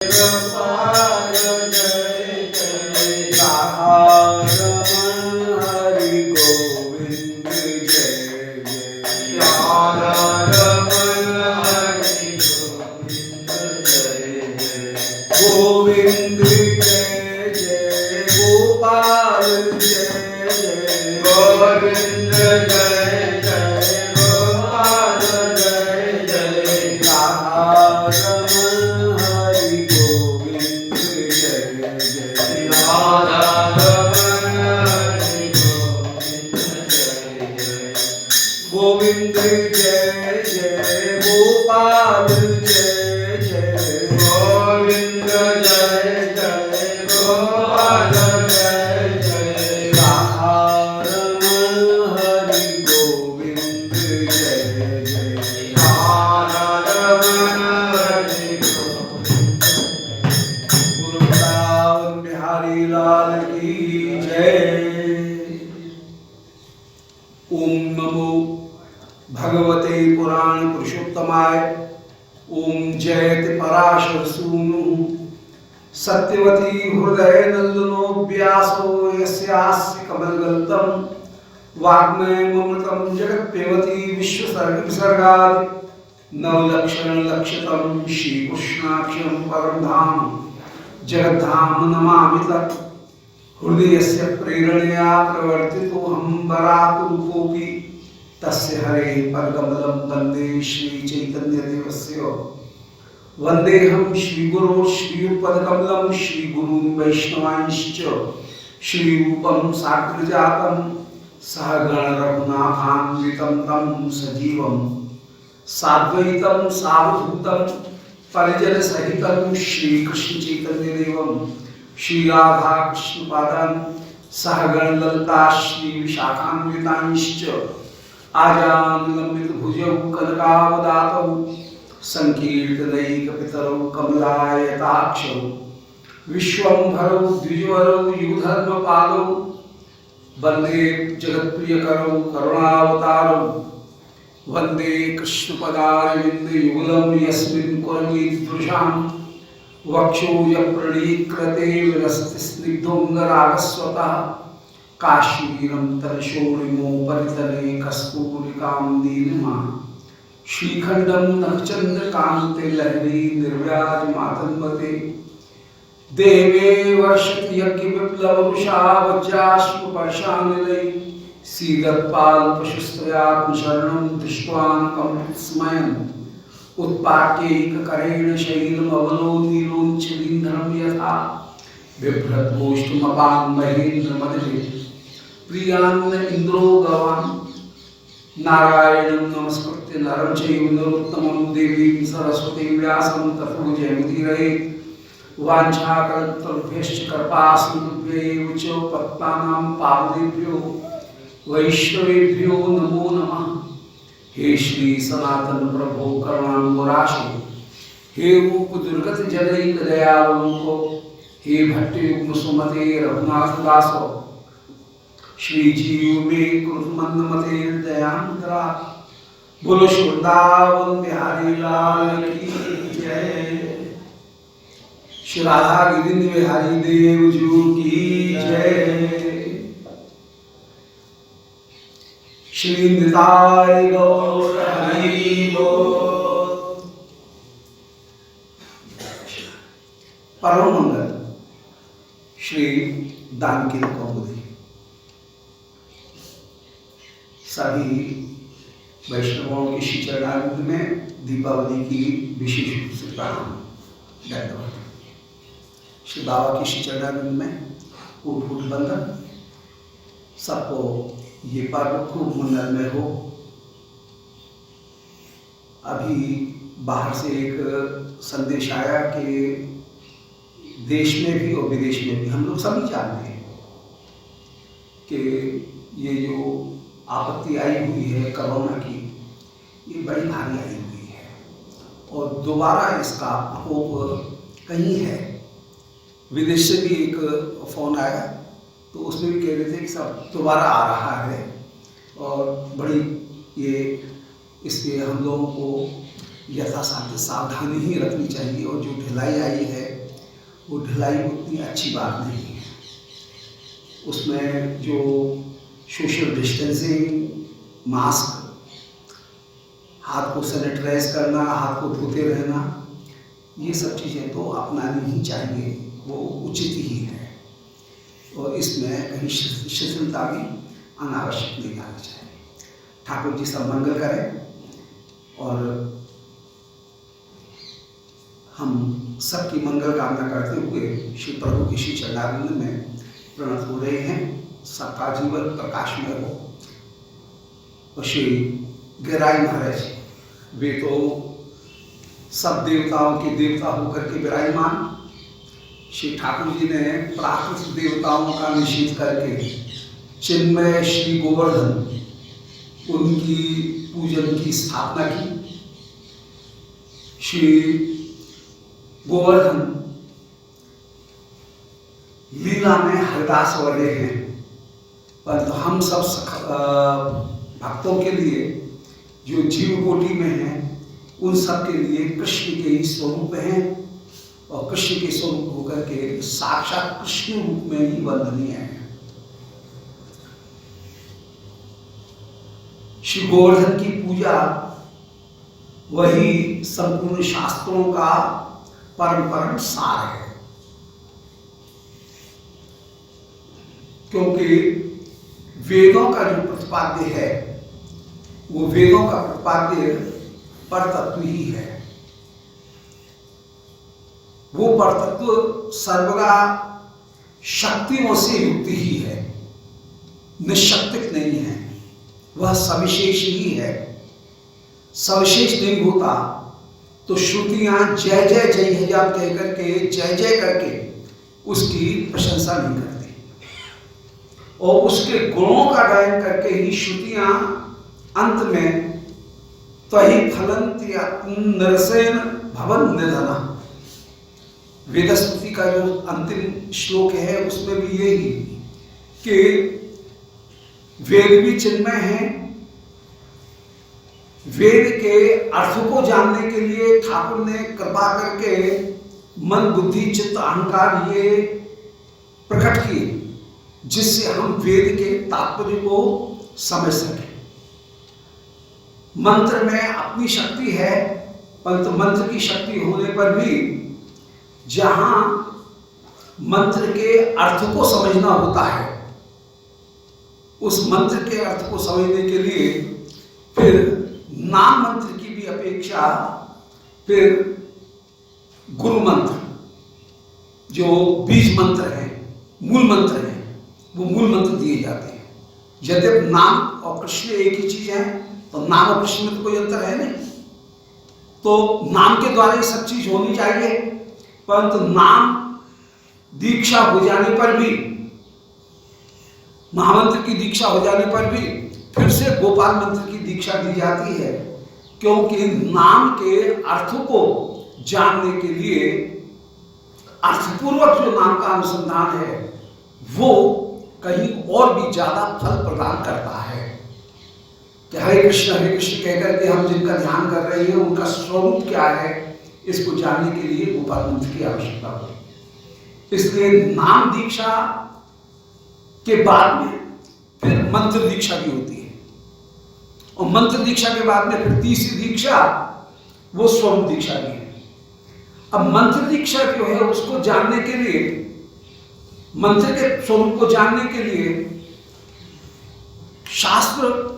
गोपाल जय जय राधा रमण हरि गोविंद जय जय राधा रमण हरि गोविंद जय जय गोविंद जय जय गोपाल जय जय गोविंद जय जय गोपाल जय जय राधा रमण हरि गोविंद जय जय राधा रमण हरि गोविंद जय जय गोपाल जय जय गोविंद जय जय गोपाल जय जय राधा रमण हरि गोविंद जय जय राधा रमण हरि गोविंद गुरु वृंदावन बिहारी लाल की जय। ओम नमो भगवते पुराण पुरुषोत्तमाय। ओम जयति पराशर सूनु सत्यवती हृदय नंदनो व्यासो यस्यास्य कमलगल्तम वाग्मय ममृतम जगत्पेवती विश्वसर्ग विसर्गादि नवलक्षण लक्षितम श्री कृष्णाक्षरं परम धाम जगद्धाम नमामि तत् हृदयस्य प्रेरणया प्रवर्तितो हम बराकुरूपोऽपि तस्य हरे परकमलं वन्दे श्री चैतन्य देवस्य वन्देऽहं श्रीगुरो श्रीयुतपदकमलं श्रीगुरून् वैष्णवांश्च श्रीरूपं साग्रजातं सहगण रघुनाथान्वितं तं सजीवं साद्वैतं सावधूतं परिजन सहितं श्रीकृष्ण चैतन्य देवं श्री राधा कृष्ण पादान सहगण ललिता श्री विशाखान्वितांश्च आजान लंबित भुजौ कनकावदातौ संकीर्तनैक पितरौ कमलायताक्षौ विश्वंभरौ द्विजवरौ युगधर्म पालौ वंदे जगत्प्रियकरौ करुणावतारौ वंदे कृष्णपदारविंद युगलं यस्मिन् कुर्मीदृशाम् वक्षो यप्रणीकृते विलसति स्निग्धोऽङ्गरागस्वतः काश्मीरं तलशोणिमोपरितले कस्तूरिकां दीनमां श्रीखण्डं नखचन्द्रकान्ते लहरी निर्व्याजमातन्वते देवे वर्षति यज्ञविप्लवरुषा वज्राश्मपर्शानिलैः सीदत्पाल्पशुस्त्रयात्मशरणं दृष्ट्वान्कम्पितस्मयन् उत्पाट्यैककरेण शैलमवलोनीलोञ्चलीन्धनं यथा बिभ्रद्गोष्ठमपां महेन्द्रमदे प्रियान्न इन्द्रो गवान् नारायणं नमस्कृत्य नरं चैव नरोत्तमं देवीं सरस्वतीं व्यासं ततो जयमुदीरयेत्। वाञ्छाकल्पतरुभ्यश्च कृपासिन्धुभ्यैव च पतितानां पावनेभ्यो वैष्णवेभ्यो नमो नमः। हे श्री सनातन प्रभो करुणाम्बुराशे हे रूप दुर्गत जनैक दयावलोको हे भट्टयुग्म सुमते रघुनाथ दासो श्री जीव में कृत मंद मते दयांतरा बोलो वृंदावन बिहारी लाल की जय। श्री राधा गोविंद बिहारी देव जी की जय। श्री निताय गौर हरि बोल। परम मंगल श्री दानकीर कौमुदी सभी वैष्णवों के श्री चरणारविंद में दीपावली की विशेष रूप से प्रणाम धन्यवाद। श्री बाबा की श्री चरणारविंद में फूट फूट बंधन सबको ये पर्व खूब मंगलमय हो। अभी बाहर से एक संदेश आया कि देश में भी और विदेश में भी हम लोग सभी जानते हैं कि ये जो आपत्ति आई हुई है कोरोना की, ये बड़ी भारी आई हुई है और दोबारा इसका प्रकोप कहीं है। विदेश से भी एक फोन आया तो उसमें भी कह रहे थे कि सब दोबारा आ रहा है और बड़ी ये इसलिए हम लोगों को यथासाध्य सावधानी ही रखनी चाहिए और जो ढिलाई आई है वो ढिलाई उतनी अच्छी बात नहीं है। उसमें जो सोशल डिस्टेंसिंग, मास्क, हाथ को सैनिटाइज करना, हाथ को धोते रहना, ये सब चीज़ें तो अपनानी ही चाहिए, वो उचित ही है। और इसमें कहीं शिथिलता भी अनावश्यक नहीं आनी चाहिए। ठाकुर जी सब मंगल करें और हम सबकी मंगल कामना करते हुए श्री प्रभु की श्री चरणारविंद में प्रणत हो रहे हैं। सबका जीवन प्रकाशमय हो। और श्री गिरिराज महाराज वे तो सब देवताओं के देवता होकर के विराजमान। श्री ठाकुर जी ने प्राकृत देवताओं का निषेध करके चिन्मय श्री गोवर्धन उनकी पूजन की स्थापना की। श्री गोवर्धन लीला में हरदास वाले हैं, परंतु हम सब भक्तों के लिए जो जीव कोटि में हैं उन सब के लिए कृष्ण के ही स्वरूप हैं और कृष्ण के स्वरूप होकर के साक्षात कृष्ण रूप में ही वंदनीय है। श्री गोवर्धन की पूजा वही संपूर्ण शास्त्रों का परम सार है, क्योंकि वेदों का जो प्रतिपाद्य है वो वेदों का प्रतिपाद्य परतत्व ही है। वो परतत्व सर्वदा शक्तियों से युक्त ही है, निशक्तिक नहीं है, वह सविशेष ही है। सविशेष नहीं होता तो श्रुतियां जय जय जय हजार कह करके जय जय करके उसकी प्रशंसा नहीं करती और उसके गुणों का गायन करके ही श्रुतियां अंत में त्वहि फलन्ति नरसेन भवन निधना, वेदस्तुति का जो अंतिम श्लोक है उसमें भी यही कि वेद भी चिन्मय है। वेद के अर्थ को जानने के लिए ठाकुर ने कृपा करके मन, बुद्धि, चित्त, अहंकार ये प्रकट किए जिससे हम वेद के तात्पर्य को समझ सकें। मंत्र में अपनी शक्ति है, परंतु मंत्र की शक्ति होने पर भी जहां मंत्र के अर्थ को समझना होता है उस मंत्र के अर्थ को समझने के लिए फिर नाम मंत्र की भी अपेक्षा फिर गुरु मंत्र जो बीज मंत्र है, मूल मंत्र है, वो मूल मंत्र दिए जाते हैं। यद्यपि नाम और कृष्ण एक ही चीज है तो नाम और कृष्ण में तो कोई अंतर है नहीं, तो नाम के द्वारा ये सब चीज होनी चाहिए, परंतु नाम दीक्षा हो जाने पर भी, महामंत्र की दीक्षा हो जाने पर भी फिर से गोपाल मंत्र की दीक्षा दी जाती है, क्योंकि नाम के अर्थ को जानने के लिए अर्थपूर्वक जो नाम का अनुसंधान है वो कहीं और भी ज्यादा फल प्रदान करता है। कि हरे कृष्ण कहकर के हम जिनका ध्यान कर रहे हैं उनका स्वरूप क्या है, इसको जानने के लिए गोपाल मंत्र की आवश्यकता होती। इसलिए नाम दीक्षा के बाद में फिर मंत्र दीक्षा भी होती है और मंत्र दीक्षा के बाद में फिर तीसरी दीक्षा वो स्वरूप दीक्षा भी है। अब मंत्र दीक्षा जो है उसको जानने के लिए, मंत्र के स्वरूप को जानने के लिए शास्त्र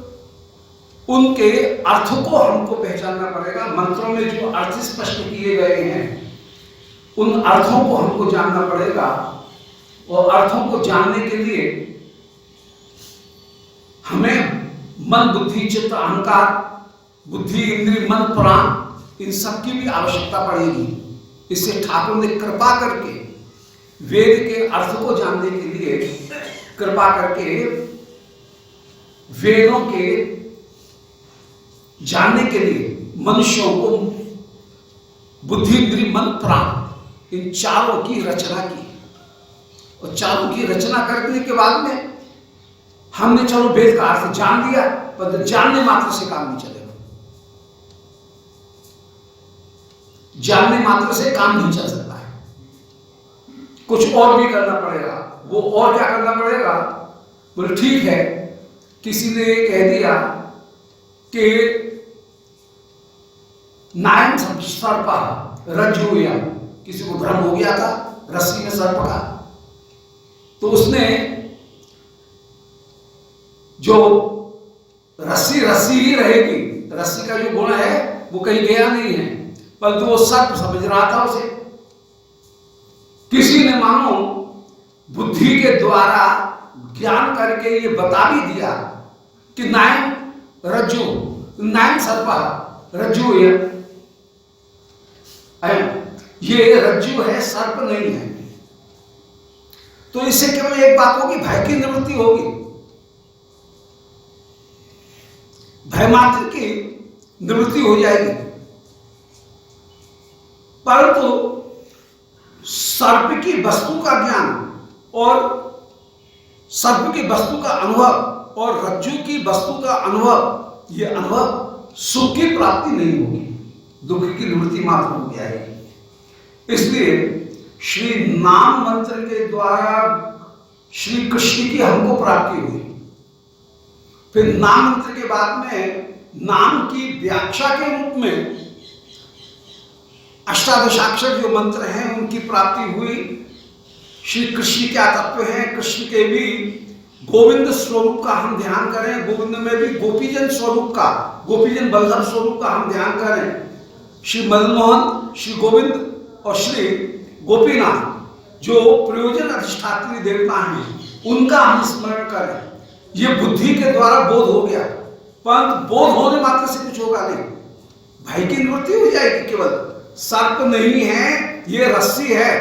उनके अर्थ को हमको पहचानना पड़ेगा। मंत्रों में जो अर्थ स्पष्ट किए गए हैं उन अर्थों को हमको जानना पड़ेगा और अर्थों को जानने के लिए हमें मन, बुद्धि, चित्त, अहंकार, बुद्धि, इंद्रिय, मन, प्राण इन सब की भी आवश्यकता पड़ेगी। इससे ठाकुर ने कृपा करके वेद के अर्थ को जानने के लिए कृपा करके वेदों के जानने के लिए मनुष्यों को बुद्धि, इंद्रिय, मन, प्राण इन चारों की रचना की और चारों की रचना करने के बाद में हमने चलो वेद का अर्थ जान लिया, पर जानने मात्र से काम नहीं चलेगा। जानने मात्र से काम नहीं चल सकता है। कुछ और भी करना पड़ेगा। वो और क्या करना पड़ेगा? बोले ठीक है, किसी ने कह दिया कि नायम सर्प रज्जुया, किसी को भ्रम हो गया था, रस्सी में सर्प का, तो उसने जो रस्सी रस्सी ही रहेगी, रस्सी का जो गुण है वो कहीं गया नहीं है, परंतु वो सर्प समझ रहा था उसे। किसी ने मानो बुद्धि के द्वारा ज्ञान करके ये बता भी दिया कि नायम रज्जु, नायम सर्प रज्जु, ये रज्जु है, सर्प नहीं है। तो इससे केवल एक बात होगी, भय की निवृत्ति होगी, भय मात्र की निवृत्ति हो जाएगी। परंतु सर्प की वस्तु का ज्ञान और सर्प की वस्तु का अनुभव और रज्जु की वस्तु का अनुभव, ये अनुभव सुख की प्राप्ति नहीं होगी, दुख की निवृत्ति मात्र हो जाएगी। इसलिए श्री नाम मंत्र के द्वारा श्री कृष्ण की हमको प्राप्ति हुई। फिर नाम मंत्र के बाद में नाम की व्याख्या के रूप में अष्टादशाक्षर जो मंत्र हैं उनकी प्राप्ति हुई। श्री कृष्ण क्या तत्व है, कृष्ण के भी गोविंद स्वरूप का हम ध्यान करें, गोविंद में भी गोपीजन स्वरूप का, गोपीजन बल्लभ स्वरूप का हम ध्यान करें। श्री मदन मोहन, श्री गोविंद और श्री गोपीनाथ जो प्रयोजन अधिष्ठात्री देवता हैं उनका हम स्मरण करें। ये बुद्धि के द्वारा बोध हो गया, परंतु बोध होने मात्र से कुछ होगा नहीं, भय की निवृत्ति हो जाएगी। केवल सर्प नहीं है, ये रस्सी है,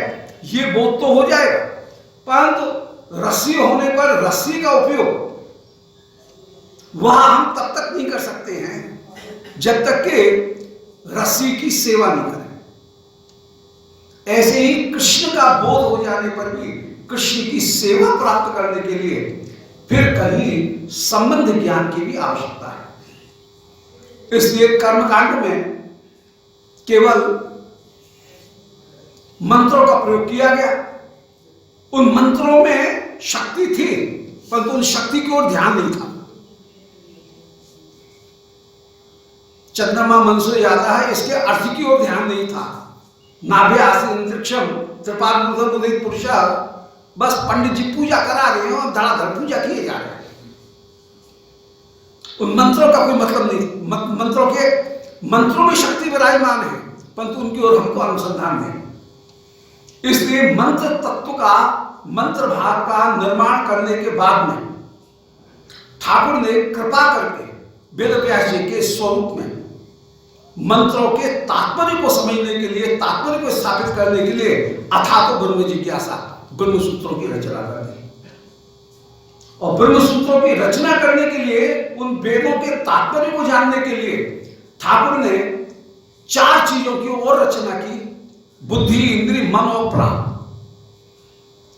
ये बोध तो हो जाएगा, परंतु रस्सी होने पर रस्सी का उपयोग वह हम तब तक नहीं कर सकते हैं जब तक कि रस्सी की सेवा नहीं करें। ऐसे ही कृष्ण का बोध हो जाने पर भी कृष्ण की सेवा प्राप्त करने के लिए फिर कहीं संबंध ज्ञान की भी आवश्यकता है। इसलिए कर्मकांड में केवल मंत्रों का प्रयोग किया गया। उन मंत्रों में शक्ति थी, परंतु उन शक्ति की ओर ध्यान नहीं था। चंद्रमा मन से जाता है, इसके अर्थ की ओर ध्यान नहीं था। नाभ्यासम त्रिपाद पुरुषा, बस पंडित जी पूजा करा रहे हैं और धड़ाधड़ पूजा किए जा रहे हैं। उन मंत्रों का कोई मतलब नहीं। मंत्रों में शक्ति विराजमान है, परंतु उनकी ओर हमको अनुसंधान है। इसलिए मंत्र तत्व का, मंत्र भाग का निर्माण करने के बाद में ठाकुर ने कृपा करके वेदव्यास जी के स्वरूप में मंत्रों के तात्पर्य को समझने के लिए, तात्पर्य को स्थापित करने के लिए अथातो ब्रह्म जिज्ञासा, ब्रह्म सूत्रों की रचना कर दी। और ब्रह्म सूत्रों की रचना करने के लिए, उन वेदों के तात्पर्य को जानने के लिए ठाकुर ने 4 चीजों की और रचना की, बुद्धि, इंद्रिय, मन और प्राण।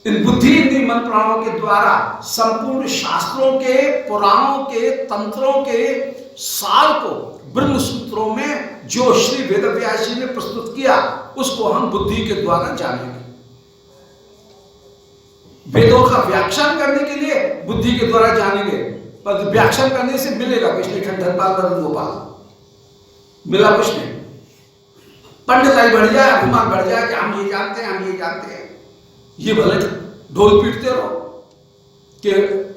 इन बुद्धि, इंद्रिय, मन, प्राणों के द्वारा संपूर्ण शास्त्रों के, पुराणों के, तंत्रों के सार को ब्रह्म सूत्रों में जो श्री वेदव्यास जी ने प्रस्तुत किया, उसको हम बुद्धि के द्वारा जानेंगे। वेदों का व्याख्यान करने के लिए बुद्धि के द्वारा जानेंगे, पर व्याख्यान करने से मिलेगा कुछ नहीं। खंडहरपाल रतन गोपाल मिला कुछ नहीं। पंडिताई बढ़ जाए, अभिमान बढ़ जाए कि हम ये जानते हैं, हम ये जानते हैं, ये भले ढोल पीटते रहो कि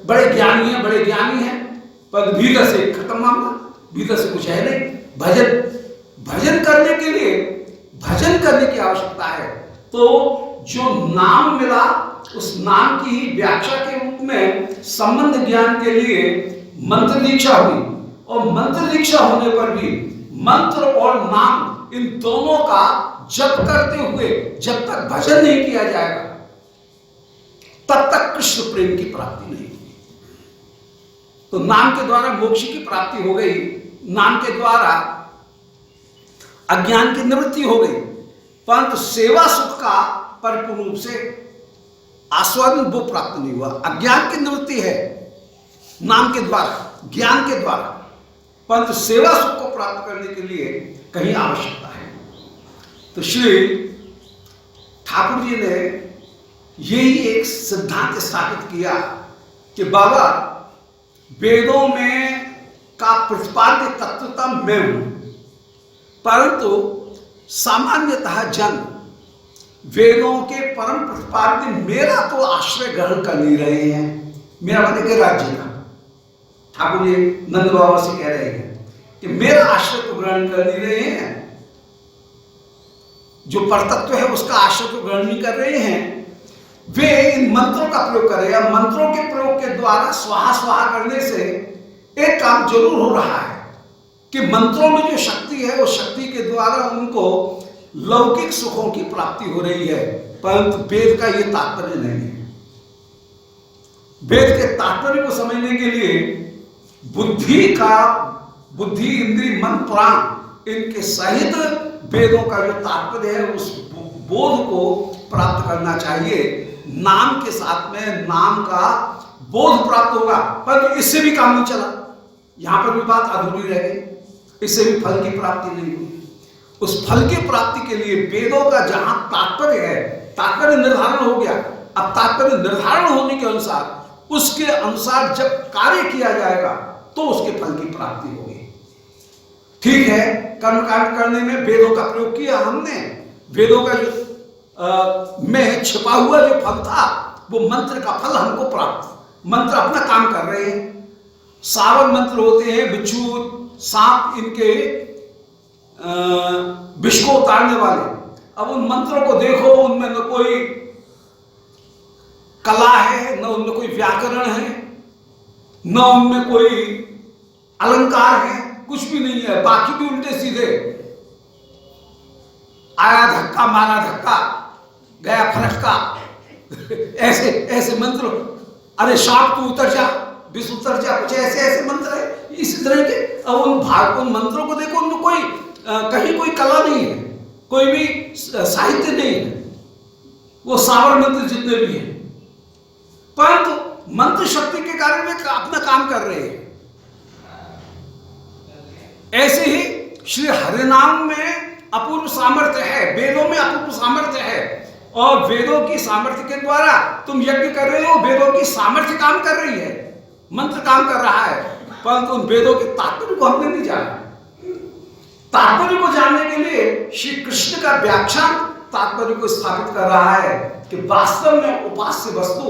बड़े ज्ञानी हैं, बड़े ज्ञानी हैं, पर भीतर से खत्म मामला, भीतर से कुछ है नहीं। भजन करने के लिए भजन करने की आवश्यकता है। तो जो नाम मिला, उस नाम की ही व्याख्या के रूप में संबंध ज्ञान के लिए मंत्र दीक्षा हुई। और मंत्र दीक्षा होने पर भी मंत्र और नाम, इन दोनों का जप करते हुए जब तक भजन नहीं किया जाएगा, तब तक कृष्ण प्रेम की प्राप्ति नहीं होगी। तो नाम के द्वारा मोक्ष की प्राप्ति हो गई, नाम के द्वारा अज्ञान की निवृत्ति हो गई, परंतु सेवा सुख का परिपूर्ण रूप से आस्वादन वो प्राप्त नहीं हुआ। अज्ञान की निवृत्ति है नाम के द्वारा, ज्ञान के द्वारा, परंतु सेवा सुख को प्राप्त करने के लिए कहीं आवश्यकता है। तो श्री ठाकुर जी ने यही एक सिद्धांत स्थापित किया कि बाबा वेदों में का प्रतिपाद्य तत्वता मैं हूं, परंतु सामान्यतः जन वेदों के परम प्रतिपाद्य मेरा तो आश्रय ग्रहण कर नहीं रहे हैं। मेरा मतलब के राज्य का ठाकुर जी नंद बाबा से कह रहे हैं कि मेरा आश्रय तो ग्रहण कर नहीं रहे हैं, जो परतत्व है उसका आश्रय तो ग्रहण नहीं कर रहे हैं। वे इन मंत्रों का प्रयोग कर रहे हैं। मंत्रों के प्रयोग के द्वारा स्वाहा स्वाहा करने से एक काम जरूर हो रहा है कि मंत्रों में जो शक्ति है उस शक्ति के द्वारा उनको लौकिक सुखों की प्राप्ति हो रही है, परंतु वेद का यह तात्पर्य नहीं है। वेद के तात्पर्य को समझने के लिए बुद्धि इंद्रिय मन प्राण इनके सहित वेदों का जो तात्पर्य है उस बोध को प्राप्त करना चाहिए। नाम के साथ में नाम का बोध प्राप्त होगा, पर इससे भी काम नहीं चला। यहां पर भी बात अधूरी रह गई, इससे भी फल की प्राप्ति नहीं हुई। उस फल की प्राप्ति के लिए वेदों का जहां तात्पर्य है, तात्पर्य निर्धारण हो गया। अब तात्पर्य निर्धारण होने के अनुसार उसके अनुसार जब कार्य किया जाएगा तो उसके फल की प्राप्ति होगी। ठीक है, कर्मकांड करने में वेदों का प्रयोग किया हमने। वेदों का जो में छिपा हुआ जो फल था वो मंत्र का फल हमको प्राप्त। मंत्र अपना काम कर रहे हैं। सावन मंत्र होते हैं, बिच्छू सांप इनके विष को उतारने वाले। अब उन मंत्रों को देखो, उनमें न कोई कला है, न उनमें कोई व्याकरण है, न उनमें कोई अलंकार है, कुछ भी नहीं है। बाकी भी उल्टे सीधे, आया धक्का मारा धक्का गया फरक्का ऐसे ऐसे मंत्र। अरे सांप तू उतर जा, विष उतर जा, कुछ ऐसे ऐसे मंत्र है इसी तरह के। अब उन मंत्रों को देखो, उनमें कोई कहीं कोई कला नहीं है, कोई भी साहित्य नहीं है, वो सावर मंत्र जितने भी हैं, परंतु मंत्र शक्ति के कारण वे अपना काम कर रहे हैं। ऐसे ही श्री हरिनाम में अपूर्व सामर्थ्य है, वेदों में अपूर्व सामर्थ्य है, और वेदों की सामर्थ्य के द्वारा तुम यज्ञ कर रहे हो, वेदों की सामर्थ्य काम कर रही है, मंत्र काम कर रहा है, परंतु उन वेदों के तात्पर्य को हमने नहीं जाना। तात्पर्य को जानने के लिए श्री कृष्ण का व्याख्यान तात्पर्य को स्थापित कर रहा है कि वास्तव में उपास्य वस्तु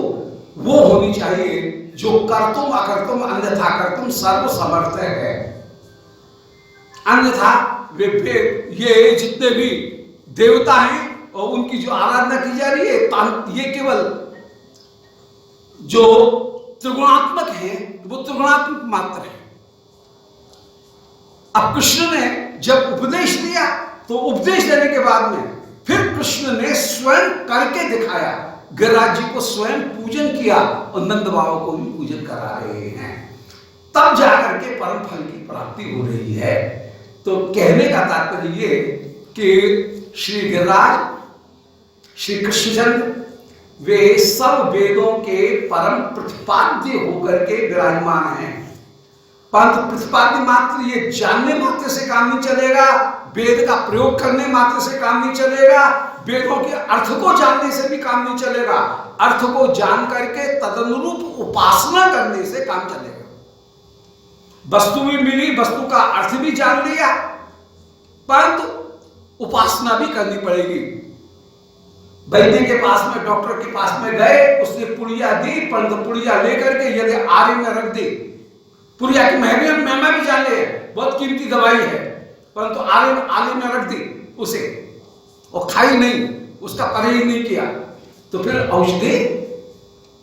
वो होनी चाहिए जो कर्तुम अकर्तुम अन्यथा कर्तुम सर्व समर्थ है। अन्यथा वे ये जितने भी देवता हैं और उनकी जो आराधना की जा रही है, ये केवल जो त्रिगुणात्मक है वो त्रिगुणात्मक मात्र है। अब कृष्ण ने जब उपदेश दिया तो उपदेश देने के बाद में फिर कृष्ण ने स्वयं करके दिखाया। गिरिराज जी को स्वयं पूजन किया और नंद बाबा को भी पूजन करा रहे हैं, तब जाकर के परम फल की प्राप्ति हो रही है। तो कहने का तात्पर्य ये कि श्री गिरिराज श्री कृष्णचंद्र वे सब वेदों के परम प्रतिपाद्य होकर के विराजमान हैं। परंतु प्रतिपाद्य मात्र ये जानने मात्र से काम नहीं चलेगा, वेद का प्रयोग करने मात्र से काम नहीं चलेगा, वेदों के अर्थ को जानने से भी काम नहीं चलेगा। अर्थ को जान करके तदनुरूप उपासना करने से काम चलेगा। वस्तु भी मिली, वस्तु का अर्थ भी जान लिया, परंतु उपासना भी करनी पड़ेगी। वैद्य के पास में, डॉक्टर के पास में गए, उसने पुड़िया दी, परंतु पुड़िया लेकर के यदि आरे में रख दी, पुड़िया की महिमा भी जान ले, बहुत कीमती दवाई है, परंतु आले में रख दी उसे और खाई नहीं, उसका परहेज नहीं किया, तो फिर औषधि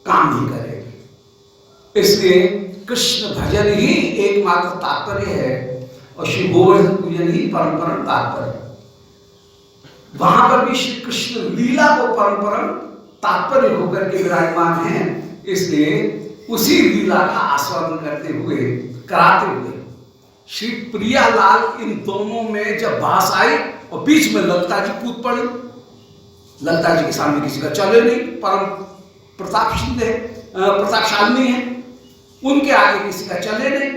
काम नहीं करेगी। इसलिए कृष्ण भजन ही एकमात्र तात्पर्य है और श्री गोवर्धन पूजन ही परम परम तात्पर्य। वहां पर भी श्री कृष्ण लीला को परम परम तात्पर्य होकर के विराजमान है। इसलिए उसी लीला का आस्वादन करते हुए, कराते हुए श्री प्रियालाल इन दोनों में जब बास आई और बीच में ललिता जी कूद पड़ी। ललिता जी के सामने किसी का चले नहीं, परम प्रतापशालिनी है, उनके आगे किसी का चले नहीं।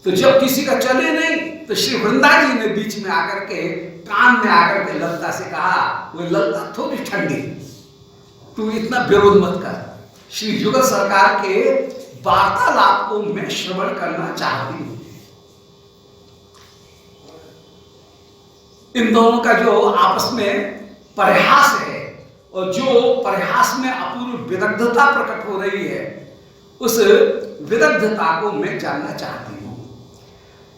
तो जब किसी का चले नहीं तो श्री वृंदा जी ने बीच में आकर के कान में आकर के ललिता से कहा, वो ललिता थोड़ी ठंडी, तू इतना विरोध मत कर। श्री जुगल सरकार के वार्तालाप को मैं श्रवण करना चाहती हूं। इन दोनों का जो आपस में परिहास है और जो परिहास में अपूर्व विदग्धता प्रकट हो रही है, उस विदग्धता को मैं जानना चाहती हूं।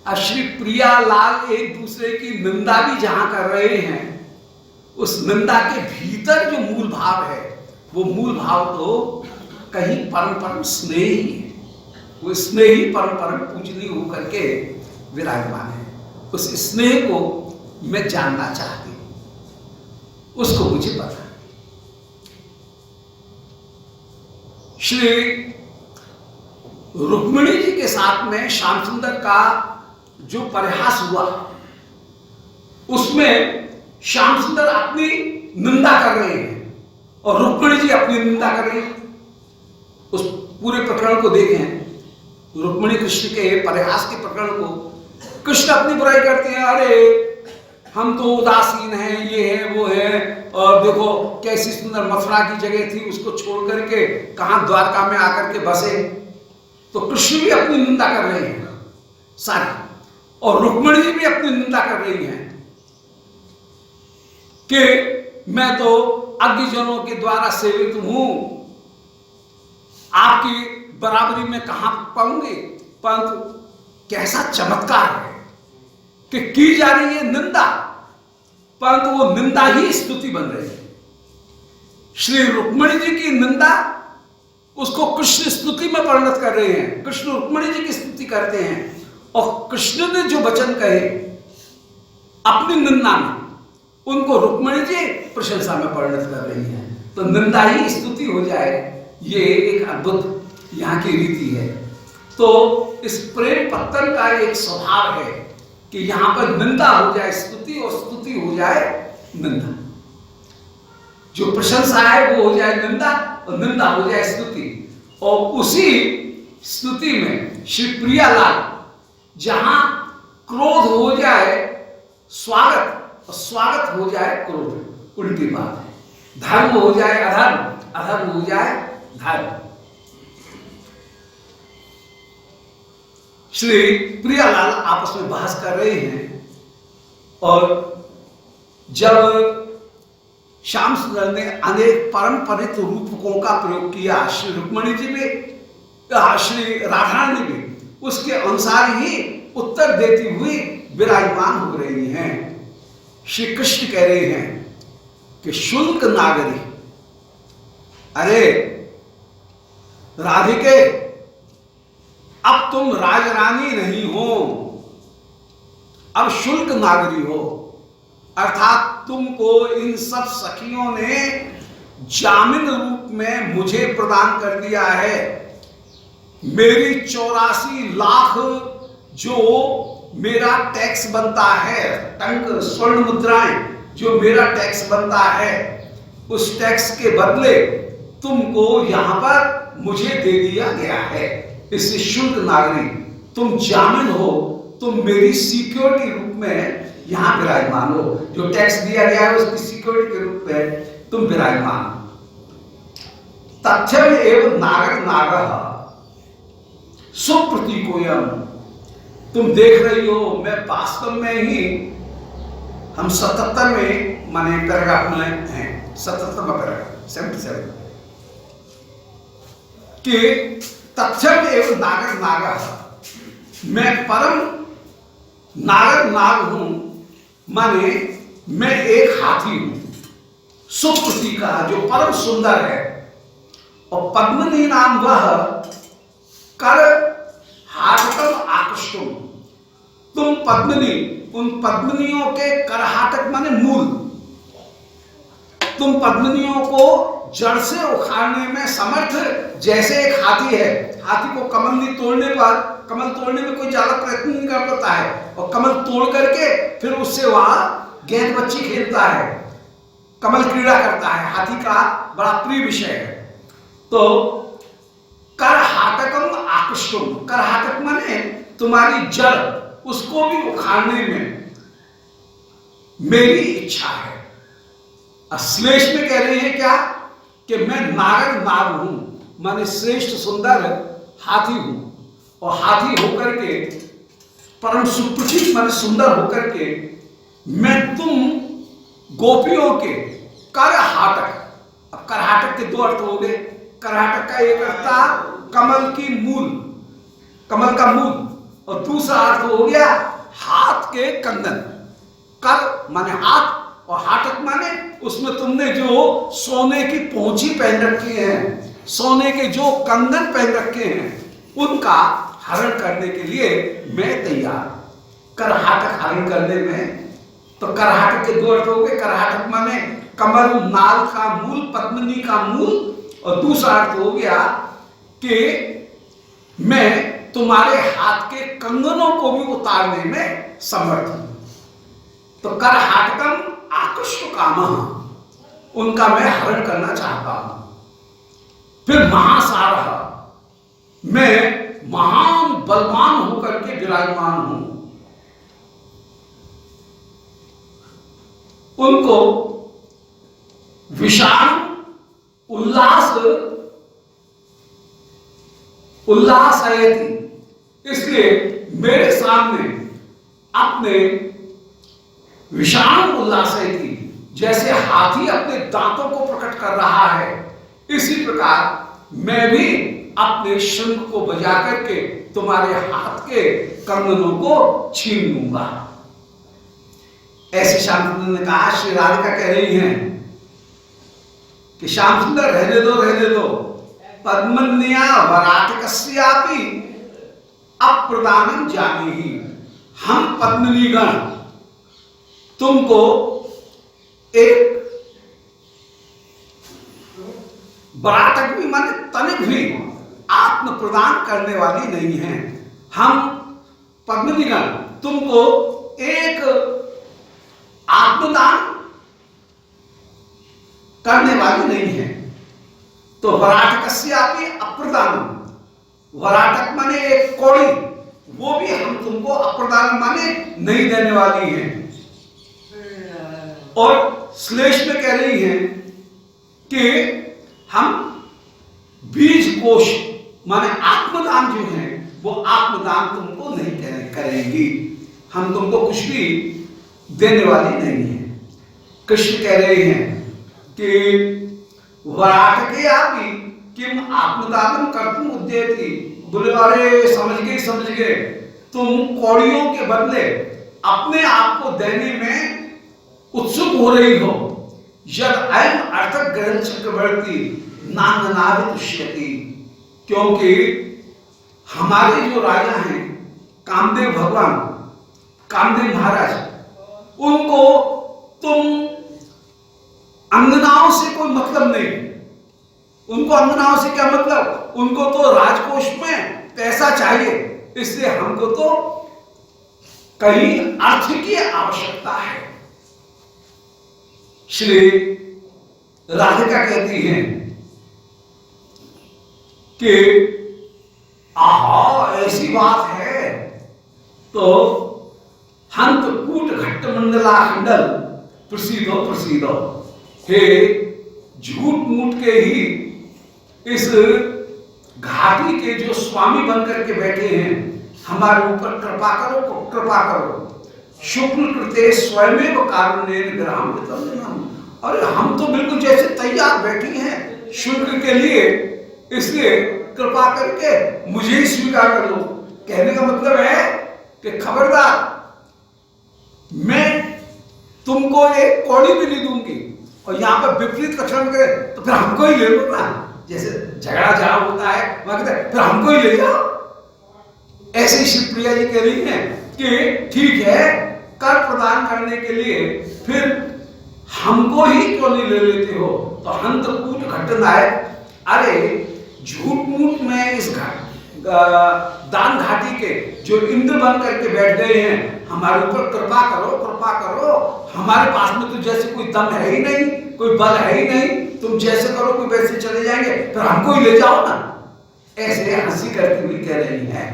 अब श्री प्रियालाल एक दूसरे की निंदा भी जहां कर रहे हैं, उस निंदा के भीतर जो मूल भाव है, वो मूल भाव तो कहीं परम परम स्नेह ही है। वो स्नेह ही परम परम पूजनीय होकर के विराजमान है। उस स्नेह को मैं जानना चाहती हूं, उसको मुझे पता। श्री रुक्मिणी जी के साथ में श्याम सुंदर का जो परिहास हुआ, उसमें श्याम सुंदर अपनी निंदा कर रहे हैं और रुक्मिणी जी अपनी निंदा कर रही हैं। उस पूरे प्रकरण को देखें, रुक्मिणी कृष्ण के परिहास के प्रकरण को, कृष्ण अपनी बुराई करते हैं, अरे हम तो उदासीन हैं, ये है वो है, और देखो कैसी सुंदर मथुरा की जगह थी, उसको छोड़ करके कहां द्वारका में आकर के बसे। तो कृष्ण भी अपनी निंदा कर रहे हैं सारी, और रुक्मिणी जी भी अपनी निंदा कर रही हैं कि मैं तो अज्ञजनों के द्वारा सेवित हूं, आपकी बराबरी में कहां पाऊंगी। परंतु कैसा चमत्कार है कि की जा रही है निंदा, परंतु वो निंदा ही स्तुति बन रही है। श्री रुक्मिणी जी की निंदा उसको कृष्ण स्तुति में परिणत कर रहे हैं। कृष्ण रुक्मिणी जी की स्तुति करते हैं और कृष्ण ने जो वचन कहे अपनी निंदा में, उनको रुक्मिणी जी प्रशंसा में परिणत कर रही है। तो निंदा ही स्तुति हो जाए, ये एक अद्भुत यहाँ की रीति है। तो इस प्रेम पत्तन का एक स्वभाव है कि यहां पर निंदा हो जाए स्तुति और स्तुति हो जाए निंदा। जो प्रशंसा है वो हो जाए निंदा और निंदा हो जाए स्तुति। और उसी स्तुति में श्री प्रियालाल जहां क्रोध हो जाए स्वागत और स्वागत हो जाए क्रोध, उल्टी बात है। धर्म हो जाए अधर्म, अधर्म हो जाए धर्म। श्री प्रियालाल आपस में बहस कर रहे हैं और जब श्याम सुंदर ने अनेक परंपरित रूपकों का प्रयोग किया, श्री रुक्मिणी जी भी, श्री राधारानी भी उसके अनुसार ही उत्तर देती हुई विराजमान हो रही हैं। श्री कृष्ण कह रहे हैं कि शुल्क नागरी, अरे राधिके, अब तुम राजरानी नहीं हो, अब शुल्क नागरी हो। अर्थात तुमको इन सब सखियों ने जामिन रूप में मुझे प्रदान कर दिया है। मेरी 84 लाख जो मेरा टैक्स बनता है, टंक स्वर्ण मुद्राएं जो मेरा टैक्स बनता है, उस टैक्स के बदले तुमको यहां पर मुझे दे दिया गया है। इससे शुल्क नागरिक, तुम जामिन हो, तुम मेरी सिक्योरिटी रूप में यहां विराजमान हो। जो टैक्स दिया गया है उसकी सिक्योरिटी के रूप में तुम विराजमान हो। तथ्यम एवं नागर नागर सुप्रतीकोयम, तुम देख रही हो मैं वास्तव में ही, हम 77 में माने पैराग्राफ में हैं, 77वां पैराग्राफ 77 कि तथ्यम एवं नागर नागर, मैं परम नागर नाग हूं, माने मैं एक हाथी हूं। सुप्रति का जो परम सुंदर है, और पद्मिनी नाम वह कर हाटकम आकृष्टुम, तुम पद्मिनी, उन पद्मिनियों के करहाटक माने मूल, तुम पद्मिनियों को जड़ से उखाड़ने में समर्थ, जैसे एक हाथी है, हाथी को कमल नहीं तोड़ने पर, कमल तोड़ने में कोई ज्यादा प्रयत्न नहीं कर पाता है, और कमल तोड़ करके फिर उससे वहां गेंद बच्ची खेलता है, कमल क्रीड़ा करता है, हाथी का बड़ा प्रिय विषय है। तो करहाटकम आकृष्टुम, करहाटक माने तुम्हारी जड़, उसको भी उखाड़ने में मेरी इच्छा है। श्लेष में कह रहे हैं क्या कि मैं नारद नाग हूं, माने श्रेष्ठ सुंदर हाथी हूं, और हाथी होकर के परम सुप्रसिद्ध माने सुंदर होकर के मैं तुम गोपियों के करहाटक। अब करहाटक के दो अर्थ हो गए। करहाटक का एक अर्थ था कमल की मूल, कमल का मूल, और दूसरा अर्थ हो गया हाथ के कंगन। कर माने हाथ, और हाटक माने उसमें तुमने जो सोने की पोंछी पहन रखी है, सोने के जो कंगन पहन रखे हैं, उनका हरण करने के लिए मैं तैयार। करहाटक हरण करने में, तो करहाटक के दो अर्थ हो गए। करहाटक माने कमल नाल का मूल, पद्मिनी का मूल, और दूसरा अर्थ हो गया कि मैं तुम्हारे हाथ के कंगनों को भी उतारने में समर्थ हूं। तो करहाटकम आकृष्ट कामः, उनका मैं हरण करना चाहता हूं। फिर महासारः, मैं महान बलवान होकर के विराजमान हूं। उनको विशाल उल्लास आयति, इसलिए मेरे सामने अपने विशाल उल्लास आयति, जैसे हाथी अपने दांतों को प्रकट कर रहा है, इसी प्रकार मैं भी अपने शंख को बजा करके तुम्हारे हाथ के कंगनों को छीन लूंगा। ऐसे श्याम सुंदर ने कहा। श्री राधिका कह रही हैं कि श्याम सुंदर रहने दो, रहने दो, पद्मन्या वराटकस्यापि अप्रदानम जानीहि। हम पद्मिनीगण तुमको एक वराटक भी माने तनिक भी आत्म प्रदान करने वाली नहीं है। हम पद्मिनीगण तुमको एक आत्मदान करने वाली नहीं है। तो वराटकस्यापि अप्रदान, वराटक माने एक कौड़ी, वो भी हम तुमको अप्रदान माने नहीं देने वाली है। और श्लेष में कह रही है कि हम बीज कोश माने आत्मदान जो है वो आत्मदान तुमको नहीं करेंगी, हम तुमको कुछ भी देने वाली नहीं है। कृष्ण कह रहे हैं कि वराटके आपी किम आत्मदानम कर्तुम उद्यति। बोले अरे समझ गए, तुम कौड़ियों के बदले अपने आप को देने में उत्सुक हो रही हो। यद अयम अर्थक ग्रहण चक्रवर्ती नांगनाद तुष्यति, क्योंकि हमारे जो राजा हैं कामदेव भगवान, कामदेव महाराज, उनको तुम अंगनाओं से कोई मतलब नहीं। उनको अंगनाओं से क्या मतलब, उनको तो राजकोष में पैसा चाहिए, इसलिए हमको तो कहीं अर्थ की आवश्यकता है। श्री राधिका कहती हैं कि आहा ऐसी बात है तो हंत कूट घट्ट मंडला खंडल प्रसीदो। हे झूठ मूठ के ही इस घाटी के जो स्वामी बनकर के बैठे हैं, हमारे ऊपर कृपा करो। शुक्ल कृते स्वयमेव कारुण्येन ग्रामृतम। अरे हम तो बिल्कुल जैसे तैयार बैठी हैं शुल्क के लिए, इसलिए कृपा करके मुझे ही स्वीकार कर लो। कहने का मतलब है कि खबरदार, मैं तुमको एक कौड़ी भी नहीं दूंगी, और यहां पर विपरीत कथन करे तो फिर हमको ही ले लो ना। जैसे झगड़ा जहां होता है वहां कहते हैं फिर हमको ही ले जाओ। ऐसे ही श्री प्रिया जी कह रही हैं कि ठीक है, कर प्रदान करने के लिए फिर हमको ही क्यों नहीं ले लेते हो। तो हंत कूट घटना है, अरे झूठ मूठ में इस दान घाटी के जो इंद्र बन करके बैठ गए हैं, हमारे ऊपर कृपा करो। हमारे पास में तो जैसे कोई दम है ही नहीं, कोई बल है ही नहीं, तुम जैसे करो कोई वैसे चले जाएंगे, फिर हमको ही ले जाओ ना। ऐसे हंसी करती हुई कह रही है।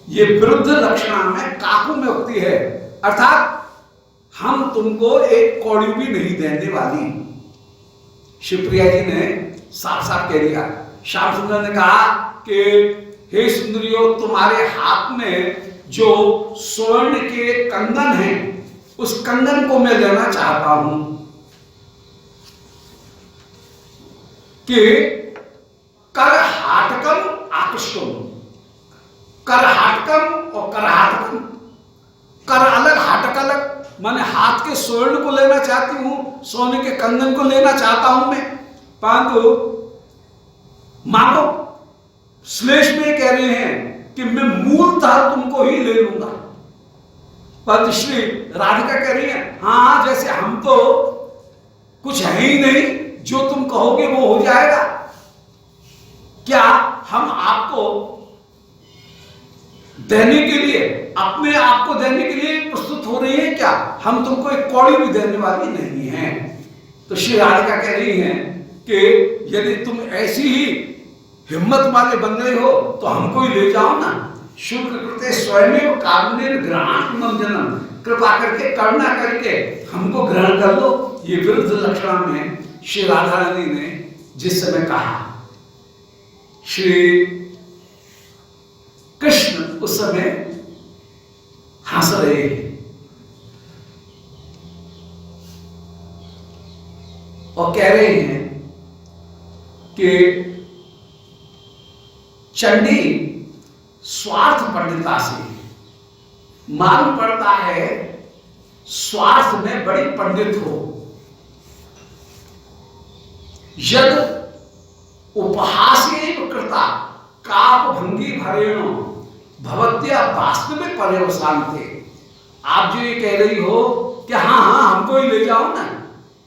ये विरुद्ध लक्षणा में काकू में उक्ति है, अर्थात हम तुमको एक कौड़ी भी नहीं देने वाली। शिवप्रिया जी ने साफ साफ कह दिया। श्याम सुंदर ने कहा कि हे सुंदरियों, तुम्हारे हाथ में जो स्वर्ण के कंगन हैं, उस कंगन को मैं लेना चाहता हूं कि करहाटकम आकृष्टम। करहाटकम और करहाटकम, कर अलग हाटक अलग, मैंने हाथ के स्वर्ण को लेना चाहती हूं, सोने के कंगन को लेना चाहता हूं मैं, परंतु मानो श्लेष में कह रहे हैं कि मैं मूलतः तुमको ही ले लूंगा। पर श्री राधिका कह रही है हाँ, जैसे हम तो कुछ है ही नहीं, जो तुम कहोगे वो हो जाएगा। क्या हम आपको देने के लिए, अपने आप को देने के लिए प्रस्तुत हो रही है क्या? हम तुमको एक कौड़ी भी देने वाली नहीं है। तो श्री राधिका कह रही हैं कि यदि तुम ऐसी ही हिम्मत वाले बन गए हो तो हमको ही ले जाओ ना। शुक्र कृते स्वयं कारुण्य ग्रहण जन्म, कृपा करके करुणा करके हमको ग्रहण कर लो। ये विरुद्ध लक्षण में श्री राधा रानी ने जिस समय कहा, श्री कृष्ण उस समय हंस रहे हैं और कह रहे हैं कि चंडी स्वार्थ पंडिता से मालूम पड़ता है, स्वार्थ में बड़ी पंडित हो। यद उपहासे कृता काप भंगी भरेणो भवत्या वास्तविक पर्यवसान थे। आप जो ये कह रही हो कि हाँ हाँ हमको ही ले जाओ ना,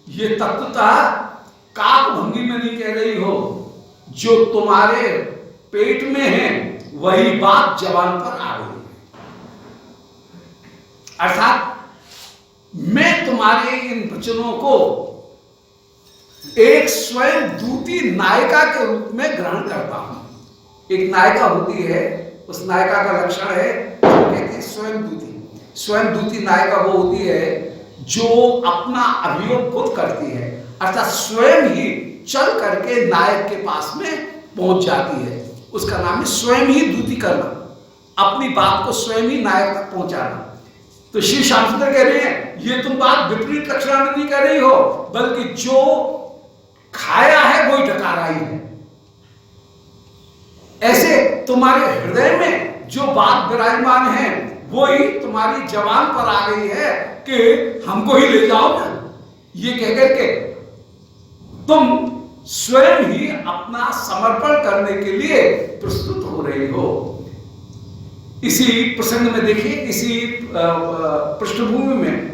ये तत्वतः काप भंगी में नहीं कह रही हो। जो तुम्हारे पेट में है वही बात जबान पर आ रही है। अर्थात मैं तुम्हारे इन वचनों को एक स्वयं दूती नायिका के रूप में ग्रहण करता हूं। एक नायिका होती है, उस नायिका का लक्षण है, कहते हैं स्वयं दूती। स्वयं दूती नायिका वो होती है जो अपना अभियोग खुद करती है, अर्थात स्वयं ही चल करके नायक के पास में पहुंच जाती है। उसका नाम है स्वयं ही दूती करना, अपनी बात को स्वयं ही नायक तक पहुंचाना। तो श्री श्याम सुंदर कह रहे हैं ये तुम बात विपरीत लक्षण में नहीं कह रही हो, बल्कि जो खाया है वही डकारा ही है। ऐसे तुम्हारे हृदय में जो बात विराजमान है वही तुम्हारी जबान पर आ गई है कि हमको ही ले जाओ ना। ये कहकर के तुम स्वयं ही अपना समर्पण करने के लिए प्रस्तुत हो रही हो। इसी प्रसंग में देखिए, इसी पृष्ठभूमि में